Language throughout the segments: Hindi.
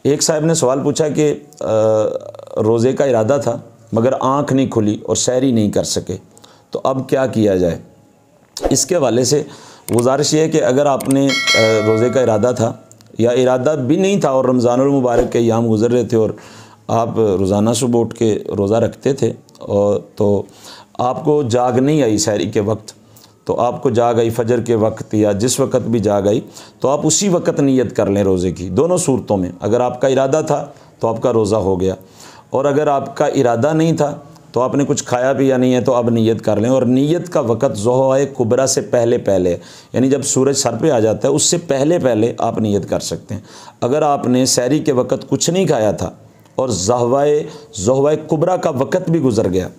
एक साहब ने सवाल पूछा कि रोज़े का इरादा था मगर आँख नहीं खुली और सहरी नहीं कर सके, तो अब क्या किया जाए। इसके हवाले से गुजारिश ये है कि अगर आपने रोज़े का इरादा था या इरादा भी नहीं था और रमज़ानुल मुबारक के अय्याम गुज़र रहे थे और आप रोज़ाना सुबह उठ के रोज़ा रखते थे और तो आपको जाग नहीं आई सहरी के वक्त, तो आपको जाग आई फजर के वक्त या जिस वक्त भी जाग आई तो आप उसी वक्त नीयत कर लें रोज़े की। दोनों सूरतों में अगर आपका इरादा था तो आपका रोज़ा हो गया, और अगर आपका इरादा नहीं था तो आपने कुछ खाया पिया नहीं है तो अब नीयत कर लें। और नीयत का वक़्त ज़ोहरा कुबरा से पहले पहले, यानी जब सूरज सर पे आ जाता है उससे पहले पहले आप नीयत कर सकते हैं। अगर आपने सहरी के वक़्त कुछ नहीं खाया था और ज़ोहरा कुबरा का वक़्त भी गुज़र गया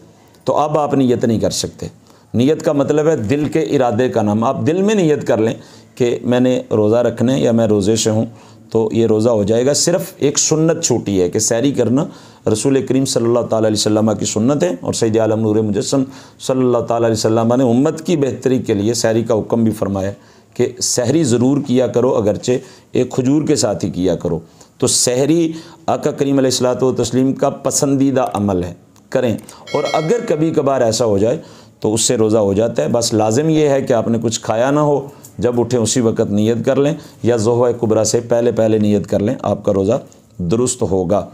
तो अब आप नीयत नहीं कर सकते। नीयत का मतलब है दिल के इरादे का नाम। आप दिल में नीयत कर लें कि मैंने रोज़ा रखना है या मैं रोज़े से हूँ, तो ये रोज़ा हो जाएगा। सिर्फ़ एक सुन्नत छूटी है कि सहरी करना रसूल करीम सल्लल्लाहु अलैहि वसल्लम की सुन्नत है, और सैयद आलम नूर मुजस्सम सल्लल्लाहु अलैहि वसल्लम ने उम्मत की बेहतरी के लिए सहरी का हुक्म भी फरमाया कि सहरी ज़रूर किया करो, अगरचे एक खजूर के साथ ही किया करो। तो सहरी आका करीम अलैहिस्सलातु व तस्लीम का पसंदीदा अमल है, करें। और अगर कभी कभार ऐसा हो जाए तो उससे रोज़ा हो जाता है। बस लाजिम ये है कि आपने कुछ खाया ना हो, जब उठें उसी वक़्त नीयत कर लें या ज़ोहरा कुबरा से पहले पहले नीयत कर लें, आपका रोज़ा दुरुस्त होगा।